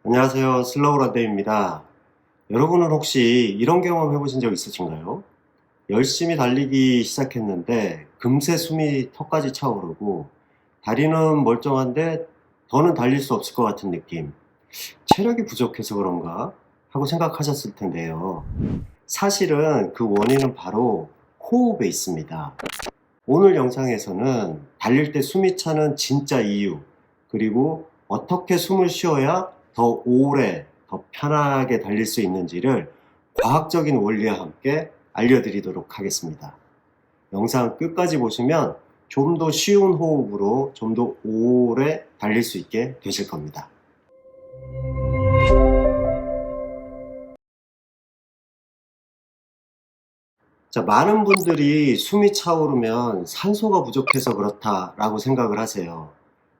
안녕하세요. 슬로우 런데입니다. 여러분은 혹시 이런 경험 해보신 적 있으신가요? 열심히 달리기 시작했는데 금세 숨이 턱까지 차오르고 다리는 멀쩡한데 더는 달릴 수 없을 것 같은 느낌. 체력이 부족해서 그런가? 하고 생각하셨을 텐데요. 사실은 그 원인은 바로 호흡에 있습니다. 오늘 영상에서는 달릴 때 숨이 차는 진짜 이유, 그리고 어떻게 숨을 쉬어야 더 오래, 더 편하게 달릴 수 있는지를 과학적인 원리와 함께 알려드리도록 하겠습니다. 영상 끝까지 보시면 좀 더 쉬운 호흡으로 좀 더 오래 달릴 수 있게 되실 겁니다. 자, 많은 분들이 숨이 차오르면 산소가 부족해서 그렇다라고 생각을 하세요.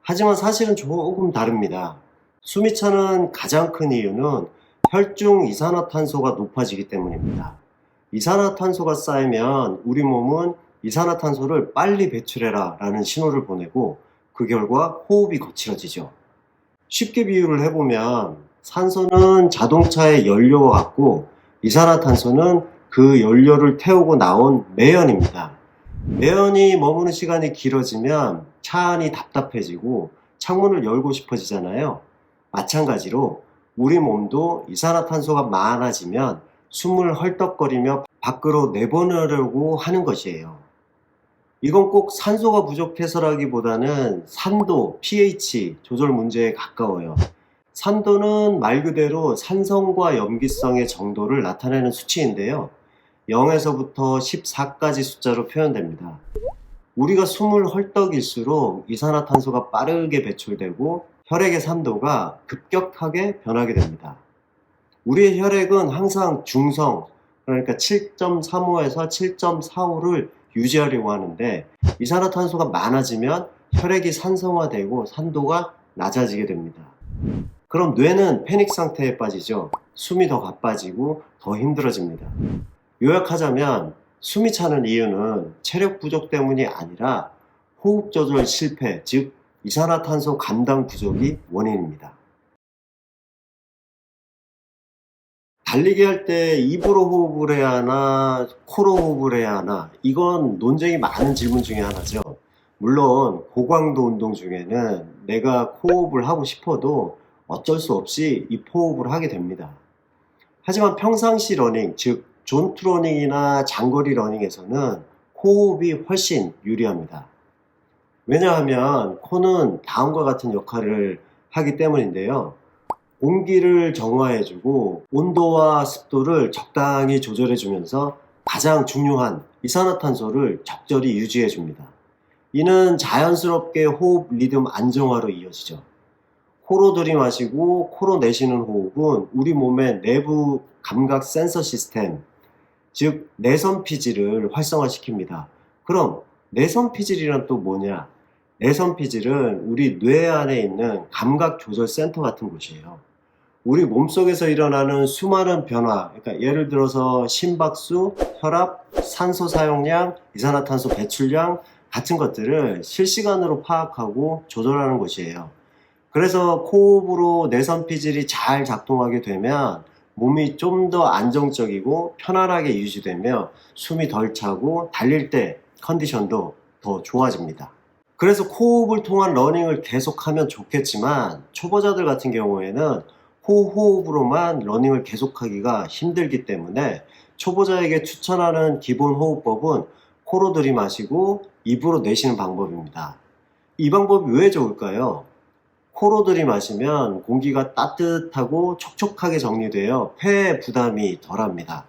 하지만 사실은 조금 다릅니다. 숨이 차는 가장 큰 이유는 혈중 이산화탄소가 높아지기 때문입니다. 이산화탄소가 쌓이면 우리 몸은 이산화탄소를 빨리 배출해라 라는 신호를 보내고 그 결과 호흡이 거칠어지죠. 쉽게 비유를 해보면 산소는 자동차의 연료와 같고 이산화탄소는 그 연료를 태우고 나온 매연입니다. 매연이 머무는 시간이 길어지면 차 안이 답답해지고 창문을 열고 싶어지잖아요. 마찬가지로 우리 몸도 이산화탄소가 많아지면 숨을 헐떡거리며 밖으로 내보내려고 하는 것이에요. 이건 꼭 산소가 부족해서라기보다는 산도, pH 조절 문제에 가까워요. 산도는 말 그대로 산성과 염기성의 정도를 나타내는 수치인데요. 0에서부터 14까지 숫자로 표현됩니다. 우리가 숨을 헐떡일수록 이산화탄소가 빠르게 배출되고 혈액의 산도가 급격하게 변하게 됩니다. 우리의 혈액은 항상 중성, 그러니까 7.35에서 7.45를 유지하려고 하는데 이산화탄소가 많아지면 혈액이 산성화되고 산도가 낮아지게 됩니다. 그럼 뇌는 패닉 상태에 빠지죠. 숨이 더 가빠지고 더 힘들어집니다. 요약하자면 숨이 차는 이유는 체력 부족 때문이 아니라 호흡 조절 실패, 즉 이산화탄소 감당 부족이 원인입니다. 달리기 할 때 입으로 호흡을 해야 하나, 코로 호흡을 해야 하나, 이건 논쟁이 많은 질문 중에 하나죠. 물론 고강도 운동 중에는 내가 코호흡을 하고 싶어도 어쩔 수 없이 입호흡을 하게 됩니다. 하지만 평상시 러닝, 즉 존투 러닝이나 장거리 러닝에서는 코호흡이 훨씬 유리합니다. 왜냐하면 코는 다음과 같은 역할을 하기 때문인데요. 공기를 정화해주고 온도와 습도를 적당히 조절해주면서 가장 중요한 이산화탄소를 적절히 유지해줍니다. 이는 자연스럽게 호흡 리듬 안정화로 이어지죠. 코로 들이마시고 코로 내쉬는 호흡은 우리 몸의 내부 감각 센서 시스템, 즉 내선 피질을 활성화시킵니다. 그럼 내선 피질이란 또 뭐냐? 내선 피질은 우리 뇌 안에 있는 감각 조절 센터 같은 곳이에요. 우리 몸속에서 일어나는 수많은 변화, 그러니까 예를 들어서 심박수, 혈압, 산소 사용량, 이산화탄소 배출량 같은 것들을 실시간으로 파악하고 조절하는 것이에요. 그래서 코호흡으로 내선 피질이 잘 작동하게 되면 몸이 좀 더 안정적이고 편안하게 유지되며 숨이 덜 차고 달릴 때 컨디션도 더 좋아집니다. 그래서 코호흡을 통한 러닝을 계속하면 좋겠지만 초보자들 같은 경우에는 호흡으로만 러닝을 계속하기가 힘들기 때문에 초보자에게 추천하는 기본 호흡법은 코로 들이마시고 입으로 내쉬는 방법입니다. 이 방법이 왜 좋을까요? 코로 들이마시면 공기가 따뜻하고 촉촉하게 정리되어 폐에 부담이 덜합니다.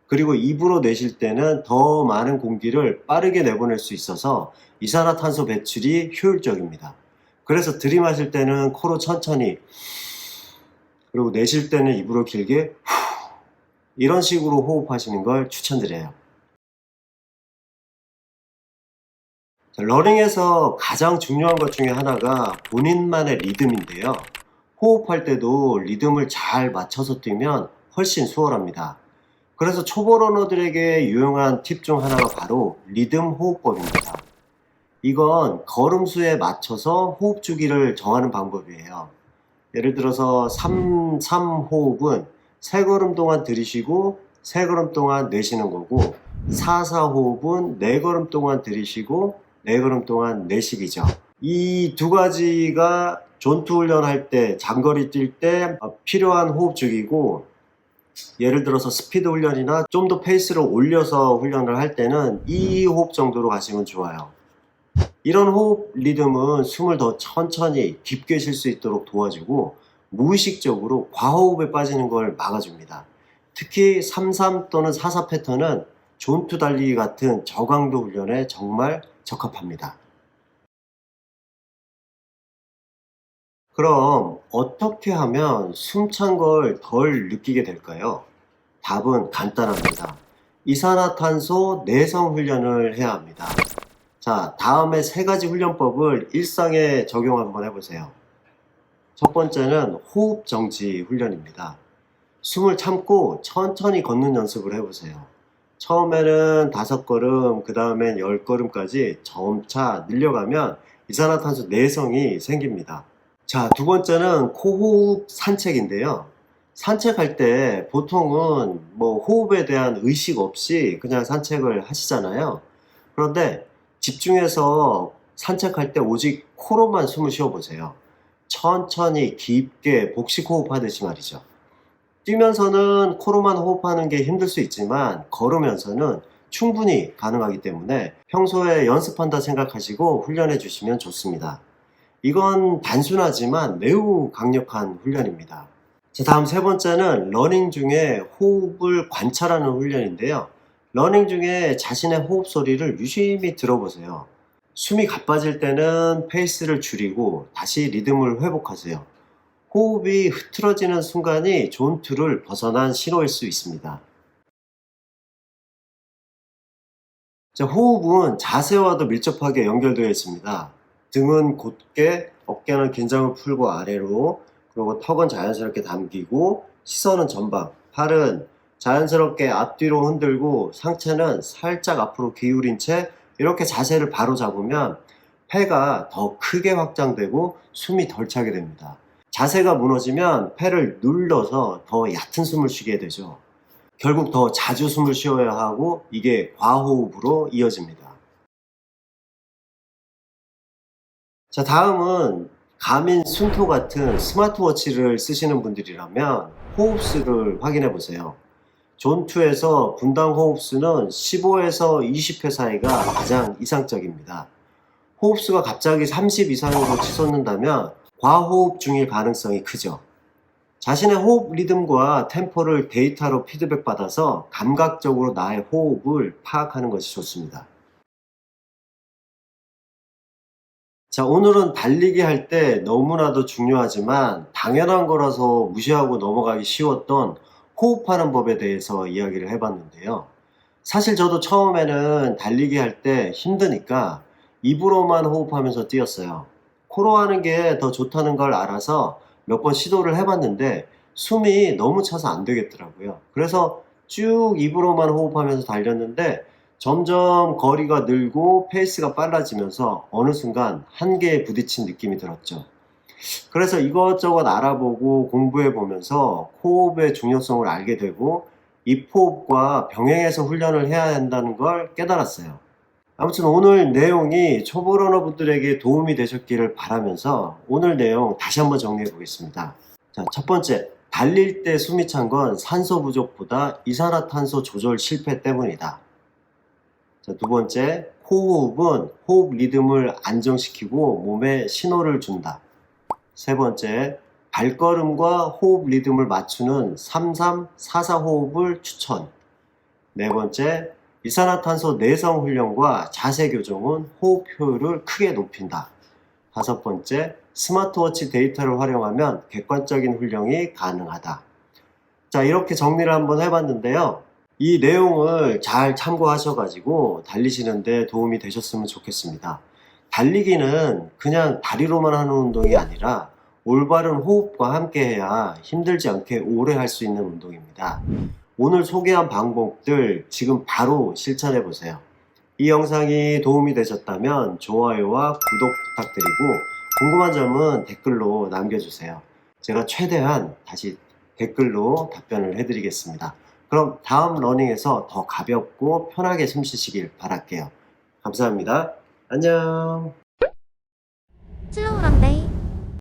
그리고 입으로 내쉴 때는 더 많은 공기를 빠르게 내보낼 수 있어서 이산화탄소 배출이 효율적입니다. 그래서 들이마실 때는 코로 천천히, 그리고 내쉴 때는 입으로 길게 이런 식으로 호흡하시는 걸 추천드려요. 자, 러닝에서 가장 중요한 것 중에 하나가 본인만의 리듬인데요. 호흡할 때도 리듬을 잘 맞춰서 뛰면 훨씬 수월합니다. 그래서 초보 러너들에게 유용한 팁 중 하나가 바로 리듬 호흡법입니다. 이건 걸음수에 맞춰서 호흡 주기를 정하는 방법이에요. 예를 들어서 3-3호흡은 3걸음 동안 들이쉬고 3걸음 동안 내쉬는 거고, 4-4호흡은 4걸음 동안 들이쉬고 4걸음 동안 내쉬기죠. 이 두 가지가 존투 훈련할 때, 장거리 뛸 때 필요한 호흡축이고, 예를 들어서 스피드 훈련이나 좀 더 페이스를 올려서 훈련을 할 때는 이 호흡 정도로 가시면 좋아요. 이런 호흡 리듬은 숨을 더 천천히 깊게 쉴 수 있도록 도와주고, 무의식적으로 과호흡에 빠지는 걸 막아줍니다. 특히 3-3 또는 4-4 패턴은 존투 달리기 같은 저강도 훈련에 정말 적합합니다. 그럼 어떻게 하면 숨찬 걸 덜 느끼게 될까요? 답은 간단합니다. 이산화탄소 내성 훈련을 해야 합니다. 자, 다음에 3가지 훈련법을 일상에 적용 한번 해보세요. 첫 번째는 호흡 정지 훈련입니다. 숨을 참고 천천히 걷는 연습을 해보세요. 처음에는 5걸음, 그 다음엔 10걸음까지 점차 늘려가면 이산화탄소 내성이 생깁니다. 자, 두 번째는 코호흡 산책인데요. 산책할 때 보통은 호흡에 대한 의식 없이 그냥 산책을 하시잖아요. 그런데 집중해서 산책할 때 오직 코로만 숨을 쉬어보세요. 천천히 깊게 복식 호흡하듯이 말이죠. 뛰면서는 코로만 호흡하는 게 힘들 수 있지만 걸으면서는 충분히 가능하기 때문에 평소에 연습한다 생각하시고 훈련해 주시면 좋습니다. 이건 단순하지만 매우 강력한 훈련입니다. 자, 다음 3번째는 러닝 중에 호흡을 관찰하는 훈련인데요. 러닝 중에 자신의 호흡 소리를 유심히 들어보세요. 숨이 가빠질 때는 페이스를 줄이고 다시 리듬을 회복하세요. 호흡이 흐트러지는 순간이 존투를 벗어난 신호일 수 있습니다. 자, 호흡은 자세와도 밀접하게 연결되어 있습니다. 등은 곧게, 어깨는 긴장을 풀고 아래로, 그리고 턱은 자연스럽게 당기고, 시선은 전방, 팔은 자연스럽게 앞뒤로 흔들고, 상체는 살짝 앞으로 기울인 채 이렇게 자세를 바로 잡으면 폐가 더 크게 확장되고 숨이 덜 차게 됩니다. 자세가 무너지면 폐를 눌러서 더 얕은 숨을 쉬게 되죠. 결국 더 자주 숨을 쉬어야 하고 이게 과호흡으로 이어집니다. 자, 다음은 가민 순토 같은 스마트워치를 쓰시는 분들이라면 호흡수를 확인해 보세요. 존2에서 분당 호흡수는 15에서 20회 사이가 가장 이상적입니다. 호흡수가 갑자기 30 이상으로 치솟는다면 과호흡 중일 가능성이 크죠. 자신의 호흡 리듬과 템포를 데이터로 피드백 받아서 감각적으로 나의 호흡을 파악하는 것이 좋습니다. 자, 오늘은 달리기 할 때 너무나도 중요하지만 당연한 거라서 무시하고 넘어가기 쉬웠던 호흡하는 법에 대해서 이야기를 해봤는데요. 사실 저도 처음에는 달리기 할 때 힘드니까 입으로만 호흡하면서 뛰었어요. 코로 하는 게 더 좋다는 걸 알아서 몇 번 시도를 해봤는데 숨이 너무 차서 안 되겠더라고요. 그래서 쭉 입으로만 호흡하면서 달렸는데 점점 거리가 늘고 페이스가 빨라지면서 어느 순간 한계에 부딪힌 느낌이 들었죠. 그래서 이것저것 알아보고 공부해 보면서 호흡의 중요성을 알게 되고 입호흡과 병행해서 훈련을 해야 한다는 걸 깨달았어요. 아무튼 오늘 내용이 초보 러너분들에게 도움이 되셨기를 바라면서 오늘 내용 다시 한번 정리해 보겠습니다. 자, 첫 번째, 달릴 때 숨이 찬 건 산소 부족보다 이산화탄소 조절 실패 때문이다. 자, 두 번째, 호흡은 호흡 리듬을 안정시키고 몸에 신호를 준다. 세 번째, 발걸음과 호흡 리듬을 맞추는 3-3, 4-4 호흡을 추천. 네 번째, 이산화탄소 내성 훈련과 자세 교정은 호흡 효율을 크게 높인다. 다섯 번째, 스마트워치 데이터를 활용하면 객관적인 훈련이 가능하다. 자, 이렇게 정리를 한번 해봤는데요. 이 내용을 잘 참고하셔가지고 달리시는데 도움이 되셨으면 좋겠습니다. 달리기는 그냥 다리로만 하는 운동이 아니라 올바른 호흡과 함께 해야 힘들지 않게 오래 할 수 있는 운동입니다. 오늘 소개한 방법들 지금 바로 실천해 보세요. 이 영상이 도움이 되셨다면 좋아요와 구독 부탁드리고 궁금한 점은 댓글로 남겨주세요. 제가 최대한 다시 댓글로 답변을 해드리겠습니다. 그럼 다음 러닝에서 더 가볍고 편하게 숨 쉬시길 바랄게요. 감사합니다. 안녕. 슬로우 런데이